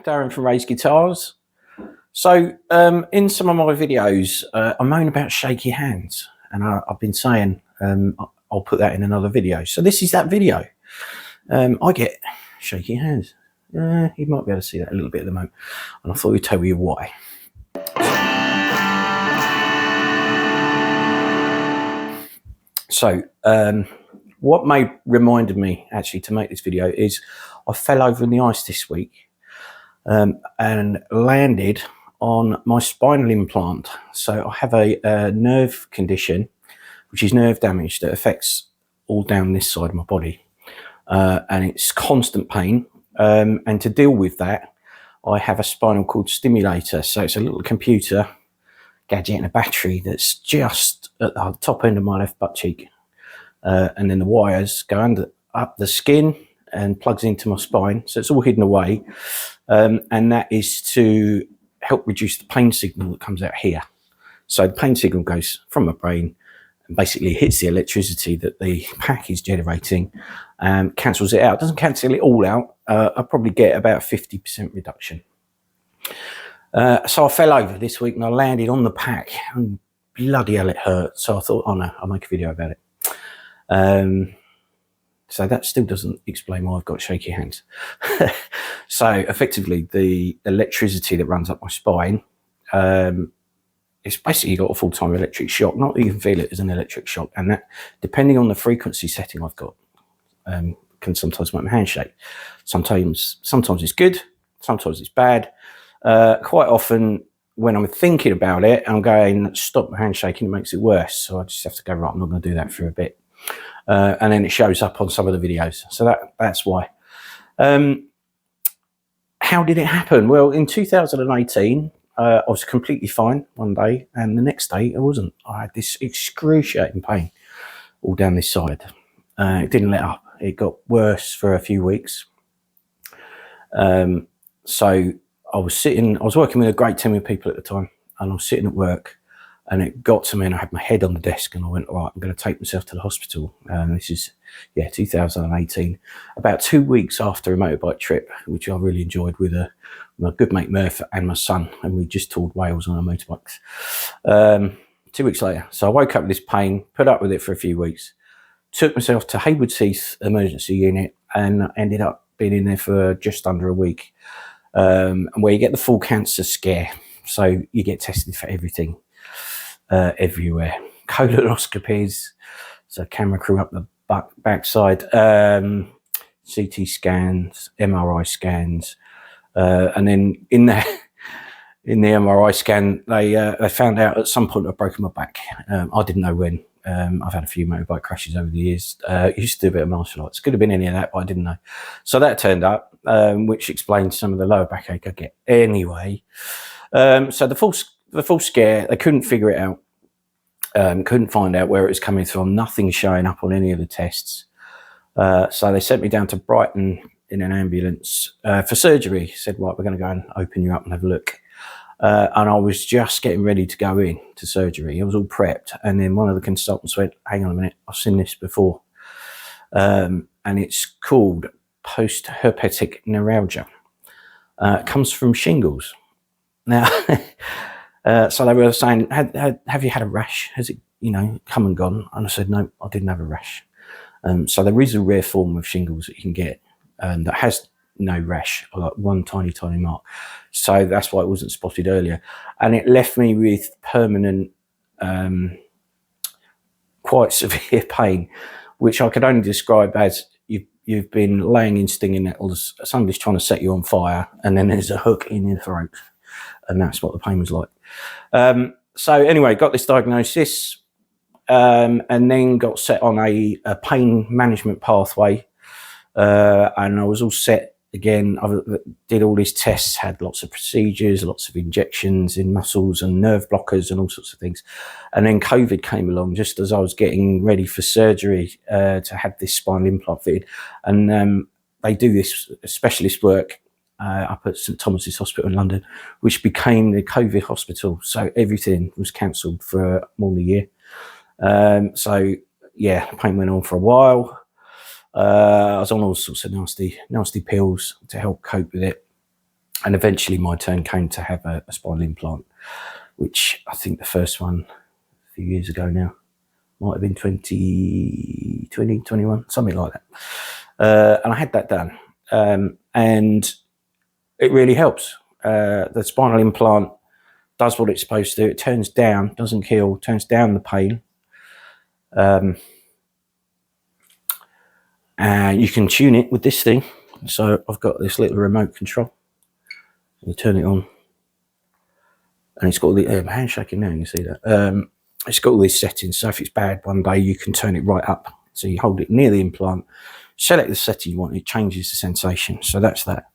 Darren from Raised Guitars. So in some of my videos, I moan about shaky hands, and I've been saying I'll put that in another video. So this is that video. I get shaky hands. You might be able to see that a little bit at the moment, and I thought we'd tell you why. So what reminded me actually to make this video is I fell over in the ice this week and landed on my spinal implant. So I have a nerve condition, which is nerve damage that affects all down this side of my body, and it's constant pain. And to deal with that, I have a spinal cord stimulator. So it's a little computer gadget and a battery that's just at the top end of my left butt cheek, and then the wires go up the skin and plugs into my spine, so it's all hidden away, and that is to help reduce the pain signal that comes out here. So the pain signal goes from my brain and basically hits the electricity that the pack is generating and cancels it out. It doesn't cancel it all out. I probably get about 50% reduction. So I fell over this week and I landed on the pack, and bloody hell it hurt. So I thought, oh no, I'll make a video about it. So that still doesn't explain why I've got shaky hands. So effectively the electricity that runs up my spine, it's basically got a full-time electric shock. Not that you can feel it as an electric shock, and that, depending on the frequency setting I've got, can sometimes make my hand shake. Sometimes it's good, sometimes it's bad. Quite often when I'm thinking about it, I'm going, stop my hand shaking, it makes it worse. So I just have to go, right, I'm not going to do that for a bit. And then it shows up on some of the videos. So that's why. How did it happen? Well, in 2018, I was completely fine one day, and the next day I wasn't. I had this excruciating pain all down this side. It didn't let up. It got worse for a few weeks. So I was working with a great team of people at the time, and I was sitting at work, and it got to me, and I had my head on the desk, and I went, all right, I'm going to take myself to the hospital. This is, 2018, about 2 weeks after a motorbike trip, which I really enjoyed with my good mate Murph and my son, and we just toured Wales on our motorbikes. 2 weeks later, so I woke up with this pain, put up with it for a few weeks, took myself to Haywards Heath emergency unit, and ended up being in there for just under a week, where you get the full cancer scare. So you get tested for everything. Everywhere, colonoscopies, so camera crew up the backside, CT scans, MRI scans, and then in the MRI scan, they found out at some point I'd broken my back. I didn't know when. I've had a few motorbike crashes over the years. Used to do a bit of martial arts. Could have been any of that, but I didn't know. So that turned up, which explains some of the lower backache I get. Anyway, so the full scare, they couldn't figure it out. Couldn't find out where it was coming from. Nothing showing up on any of the tests. So they sent me down to Brighton in an ambulance for surgery. Said, right, we're going to go and open you up and have a look. And I was just getting ready to go in to surgery. I was all prepped. And then one of the consultants went, hang on a minute, I've seen this before. And it's called post-herpetic neuralgia. It comes from shingles. Now, so they were saying, have you had a rash? Has it, come and gone? And I said, no, I didn't have a rash. So there is a rare form of shingles that you can get that has no rash, or like one tiny mark. So that's why it wasn't spotted earlier. And it left me with permanent, quite severe pain, which I could only describe as you've been laying in stinging nettles, somebody's trying to set you on fire, and then there's a hook in your throat. And that's what the pain was like. So anyway, got this diagnosis, and then got set on a pain management pathway, and I was all set again. I did all these tests, had lots of procedures, lots of injections in muscles and nerve blockers and all sorts of things. And then COVID came along just as I was getting ready for surgery to have this spinal implant fitted. And they do this specialist work up at St Thomas's Hospital in London, which became the COVID hospital. So everything was cancelled for more than a year. So yeah, pain went on for a while. I was on all sorts of nasty pills to help cope with it. And eventually my turn came to have a spinal implant, which I think the first one a few years ago now, might have been 2021, something like that. And I had that done. And it really helps. The spinal implant does what it's supposed to do. It turns down, doesn't kill, turns down the pain. And you can tune it with this thing. So I've got this little remote control. You turn it on. And it's got all the hand shaking now, you see that. It's got all these settings. So if it's bad one day, you can turn it right up. So you hold it near the implant, select the setting you want, it changes the sensation. So that's that.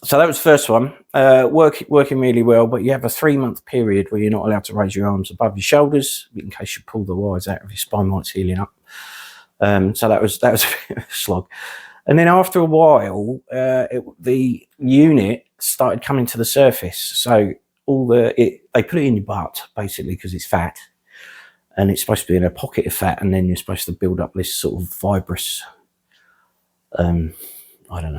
So that was the first one, working really well, but you have a 3-month period where you're not allowed to raise your arms above your shoulders in case you pull the wires out of your spine while it's healing up. So that was a bit of a slog. And then after a while, the unit started coming to the surface. So they put it in your butt basically because it's fat, and it's supposed to be in a pocket of fat, and then you're supposed to build up this sort of fibrous,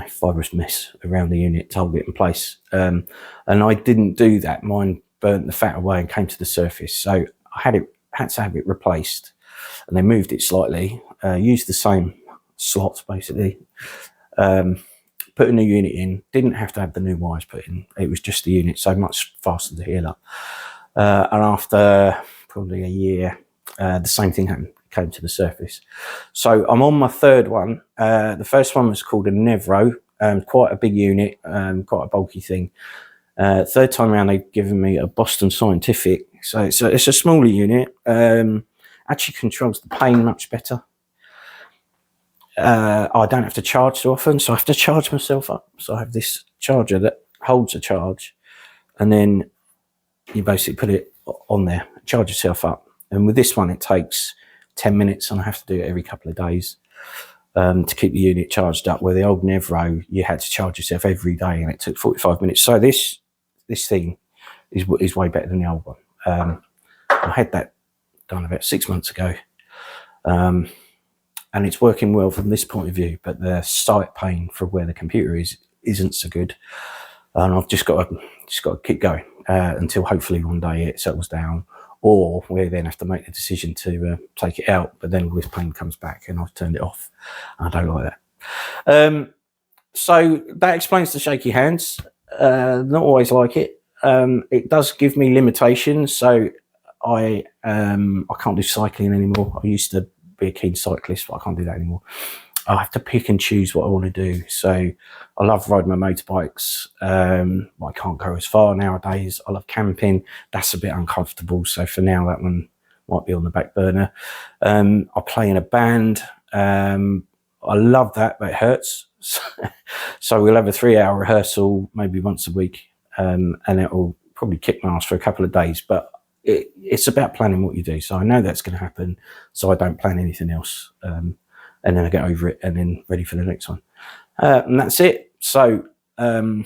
fibrous mess around the unit to hold it in place. And I didn't do that. Mine burnt the fat away and came to the surface. So I had to have it replaced, and they moved it slightly, used the same slots basically, put a new unit in, didn't have to have the new wires put in. It was just the unit, so much faster to heal up. And after probably a year, the same thing happened. Came to the surface. So I'm on my third one. The first one was called a Nevro, quite a big unit, quite a bulky thing. Third time around, they've given me a Boston Scientific. So it's a smaller unit, actually controls the pain much better. I don't have to charge so often, so I have to charge myself up. So I have this charger that holds a charge, and then you basically put it on there, charge yourself up. And with this one, it takes 10 minutes, and I have to do it every couple of days to keep the unit charged up, where the old Nevro, you had to charge yourself every day, and it took 45 minutes. So this thing is way better than the old one. I had that done about 6 months ago, and it's working well from this point of view, but the sight pain for where the computer isn't so good, and I've just got to keep going until hopefully one day it settles down. Or we then have to make the decision to take it out, but then all this pain comes back, and I've turned it off. I don't like that. So that explains the shaky hands. Not always like it. It does give me limitations. So I can't do cycling anymore. I used to be a keen cyclist, but I can't do that anymore. I have to pick and choose what I want to do. So I love riding my motorbikes. I can't go as far nowadays. I love camping. That's a bit uncomfortable. So for now, that one might be on the back burner. I play in a band. I love that, but it hurts. So we'll have a 3-hour rehearsal, maybe once a week. And it will probably kick my ass for a couple of days. But it's about planning what you do. So I know that's going to happen. So I don't plan anything else. And then I get over it and then ready for the next one. And that's it. So I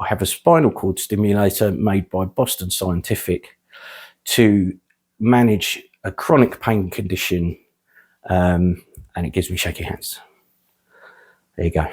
have a spinal cord stimulator made by Boston Scientific to manage a chronic pain condition, and it gives me shaky hands. There you go.